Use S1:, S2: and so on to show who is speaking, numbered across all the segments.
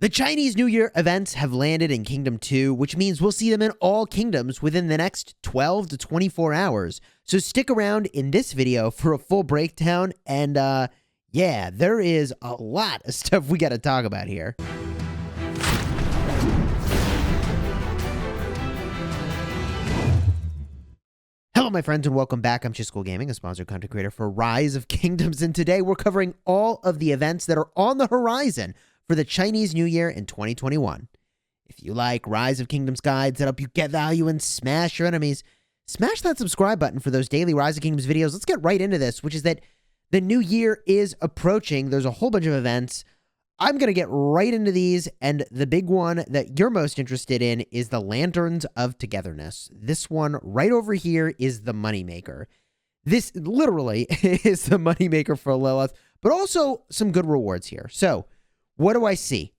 S1: The Chinese New Year events have landed in Kingdom 2, which means we'll see them in all kingdoms within the next 12 to 24 hours. So stick around in this video for a full breakdown, and yeah, there is a lot of stuff we got to talk about here. Hello, my friends, and welcome back. I'm Chisgule Gaming, a sponsored content creator for Rise of Kingdoms, and today we're covering all of the events that are on the horizon for the Chinese New Year in 2021. If you like Rise of Kingdoms guides that help you get value and smash your enemies, smash that subscribe button for those daily Rise of Kingdoms videos. Let's get right into this, which is that the new year is approaching. There's a whole bunch of events. I'm going to get right into these, and the big one that you're most interested in is the Lanterns of Togetherness. This one right over here is the moneymaker. This literally is the moneymaker for Lilith, but also some good rewards here. So, what do I see?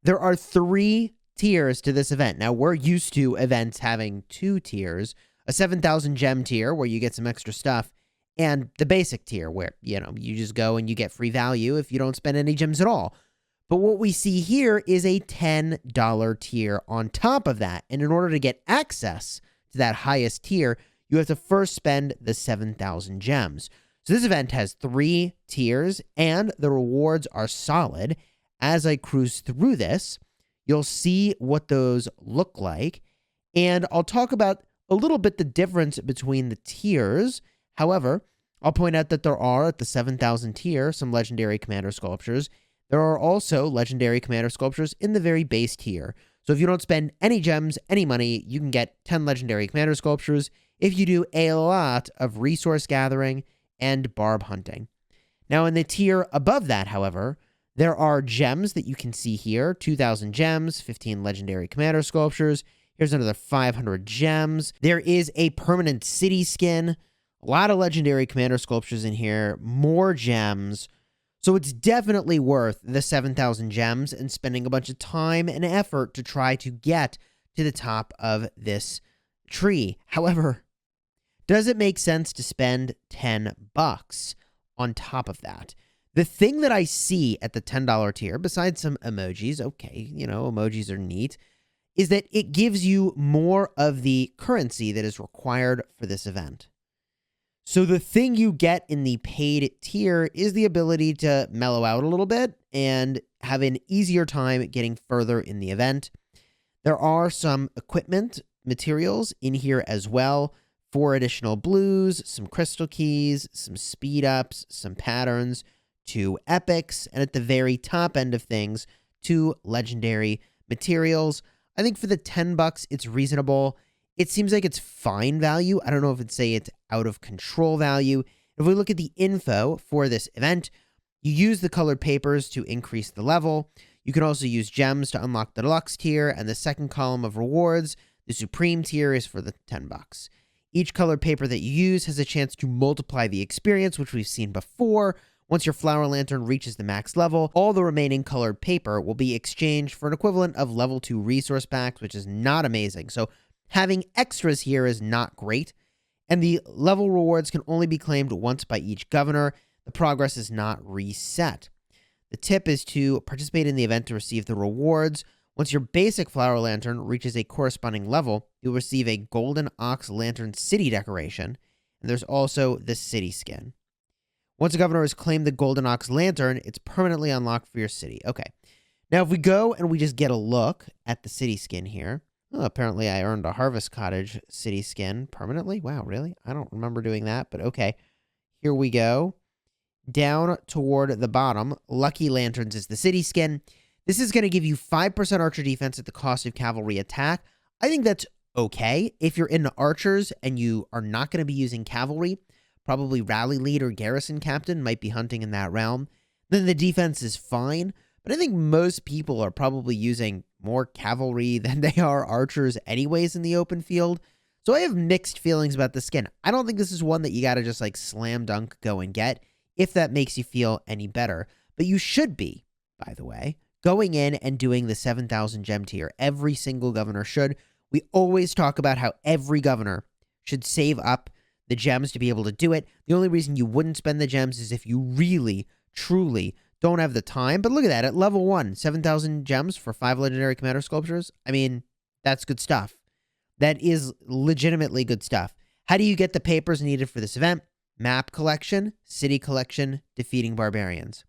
S1: There are 3 tiers to this event. Now, we're used to events having 2 tiers, a 7,000 gem tier where you get some extra stuff, and the basic tier where, you just go and you get free value if you don't spend any gems at all. But what we see here is a $10 tier on top of that. And in order to get access to that highest tier, you have to first spend the 7,000 gems. So this event has 3 tiers, and the rewards are solid. As I cruise through this, you'll see what those look like, and I'll talk about a little bit the difference between the tiers. However, I'll point out that there are, at the 7,000 tier, some legendary commander sculptures. There are also legendary commander sculptures in the very base tier. So if you don't spend any gems, any money, you can get 10 legendary commander sculptures if you do a lot of resource gathering and barb hunting. Now, in the tier above that, however, there are gems that you can see here, 2,000 gems, 15 legendary commander sculptures. Here's another 500 gems. There is a permanent city skin, a lot of legendary commander sculptures in here, more gems. So it's definitely worth the 7,000 gems and spending a bunch of time and effort to try to get to the top of this tree. However, does it make sense to spend $10 on top of that? The thing that I see at the $10 tier, besides some emojis, okay, emojis are neat, is that it gives you more of the currency that is required for this event. So the thing you get in the paid tier is the ability to mellow out a little bit and have an easier time getting further in the event. There are some equipment materials in here as well, 4 additional blues, some crystal keys, some speed ups, some patterns, 2 epics, and at the very top end of things, 2 legendary materials. I think for the $10, it's reasonable. It seems like it's fine value. I don't know if it'd say it's out of control value. If we look at the info for this event, you use the colored papers to increase the level. You can also use gems to unlock the deluxe tier, and the second column of rewards, the supreme tier, is for the $10. Each colored paper that you use has a chance to multiply the experience, which we've seen before. Once your flower lantern reaches the max level, all the remaining colored paper will be exchanged for an equivalent of level 2 resource packs, which is not amazing. So having extras here is not great, and the level rewards can only be claimed once by each governor. The progress is not reset. The tip is to participate in the event to receive the rewards. Once your basic flower lantern reaches a corresponding level, you'll receive a golden ox lantern city decoration, and there's also the city skin. Once a governor has claimed the golden ox lantern, it's permanently unlocked for your city. Okay, now if we go and we just get a look at the city skin here, apparently I earned a Harvest Cottage city skin permanently. Wow, really? I don't remember doing that, but okay. Here we go. Down toward the bottom, Lucky Lanterns is the city skin. This is going to give you 5% archer defense at the cost of cavalry attack. I think that's okay. If you're into archers and you are not going to be using cavalry, probably rally lead or garrison captain might be hunting in that realm, then the defense is fine. But I think most people are probably using more cavalry than they are archers anyways in the open field. So I have mixed feelings about the skin. I don't think this is one that you got to just like slam dunk go and get, if that makes you feel any better. But you should be, by the way, going in and doing the 7,000 gem tier. Every single governor should. We always talk about how every governor should save up the gems to be able to do it. The only reason you wouldn't spend the gems is if you really, truly don't have the time, but look at that. At level 1, 7,000 gems for 5 legendary commander sculptures. I mean, that's good stuff. That is legitimately good stuff. How do you get the papers needed for this event? Map collection, city collection, defeating barbarians.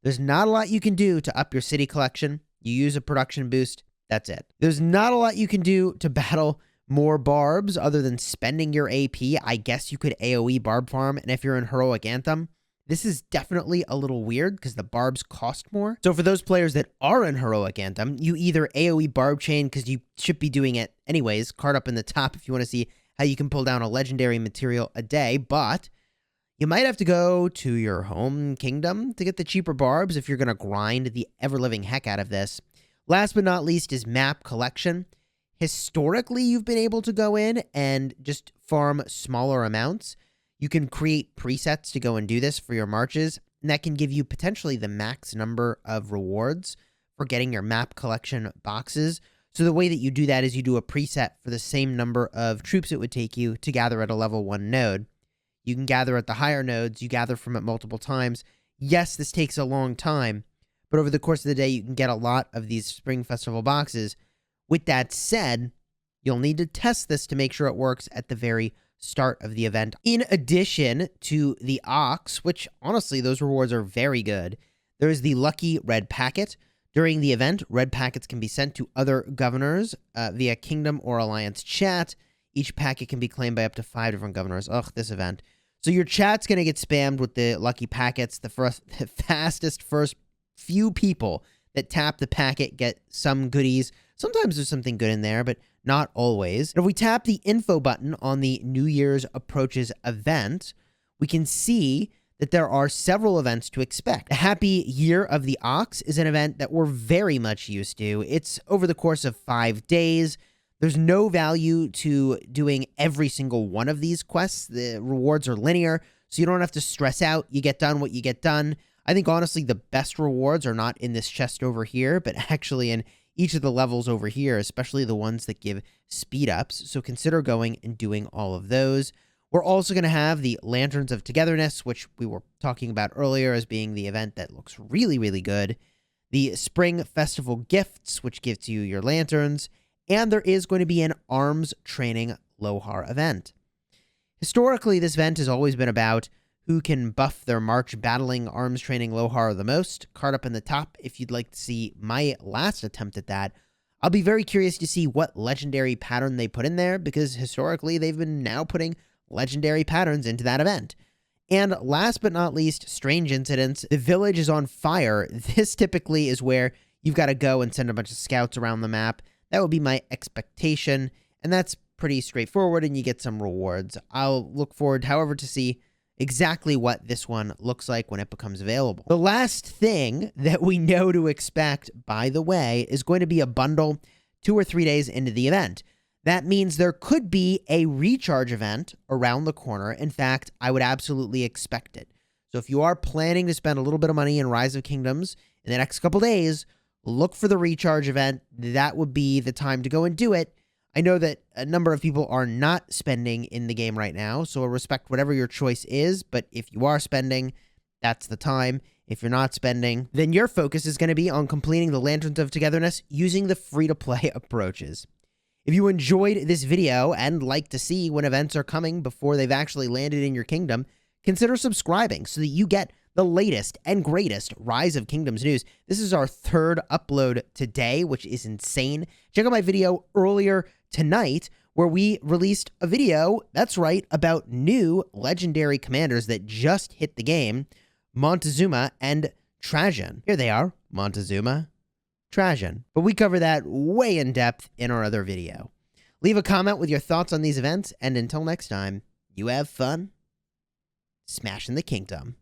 S1: There's not a lot you can do to up your city collection. You use a production boost. That's it. There's not a lot you can do to battle more barbs other than spending your AP. I guess you could AoE barb farm, and if you're in Heroic Anthem, this is definitely a little weird because the barbs cost more. So for those players that are in Heroic Anthem, you either AoE barb chain because you should be doing it anyways, card up in the top if you want to see how you can pull down a legendary material a day, but you might have to go to your home kingdom to get the cheaper barbs if you're going to grind the ever-living heck out of this. Last but not least is map collection. Historically, you've been able to go in and just farm smaller amounts. You can create presets to go and do this for your marches, and that can give you potentially the max number of rewards for getting your map collection boxes. So the way that you do that is you do a preset for the same number of troops it would take you to gather at a level 1 node. You can gather at the higher nodes, you gather from it multiple times. Yes, this takes a long time, but over the course of the day, you can get a lot of these Spring Festival boxes. With that said, you'll need to test this to make sure it works at the very start of the event. In addition to the Ox, which honestly, those rewards are very good, there is the Lucky Red Packet. During the event, red packets can be sent to other governors via Kingdom or Alliance chat. Each packet can be claimed by up to 5 different governors. Ugh, this event. So your chat's going to get spammed with the lucky packets. The fastest first few people that tap the packet get some goodies. Sometimes there's something good in there, but not always. And if we tap the info button on the New Year's Approaches event, we can see that there are several events to expect. The Happy Year of the Ox is an event that we're very much used to. It's over the course of 5 days. There's no value to doing every single one of these quests. The rewards are linear, so you don't have to stress out. You get done what you get done. I think, honestly, the best rewards are not in this chest over here, but actually in each of the levels over here, especially the ones that give speed ups. So consider going and doing all of those. We're also going to have the Lanterns of Togetherness, which we were talking about earlier as being the event that looks really, really good. The Spring Festival Gifts, which gives you your lanterns. And there is going to be an arms training Lohar event. Historically, this event has always been about who can buff their March battling arms training Lohar the most. Card up in the top if you'd like to see my last attempt at that. I'll be very curious to see what legendary pattern they put in there, because historically they've been now putting legendary patterns into that event. And last but not least, Strange Incidents. The village is on fire. This typically is where you've got to go and send a bunch of scouts around the map. That would be my expectation, and that's pretty straightforward, and you get some rewards. I'll look forward, however, to see exactly what this one looks like when it becomes available. The last thing that we know to expect, by the way, is going to be a bundle 2 or 3 days into the event. That means there could be a recharge event around the corner. In fact, I would absolutely expect it. So if you are planning to spend a little bit of money in Rise of Kingdoms in the next couple days, look for the recharge event. That would be the time to go and do it. I know that a number of people are not spending in the game right now, so I respect whatever your choice is, but if you are spending, that's the time. If you're not spending, then your focus is going to be on completing the Lanterns of Togetherness using the free-to-play approaches. If you enjoyed this video and like to see when events are coming before they've actually landed in your kingdom, consider subscribing so that you get the latest and greatest Rise of Kingdoms news. This is our 3rd upload today, which is insane. Check out my video earlier tonight where we released a video, that's right, about new legendary commanders that just hit the game, Montezuma and Trajan. Here they are, Montezuma, Trajan. But we cover that way in depth in our other video. Leave a comment with your thoughts on these events, and until next time, you have fun smashing the kingdom.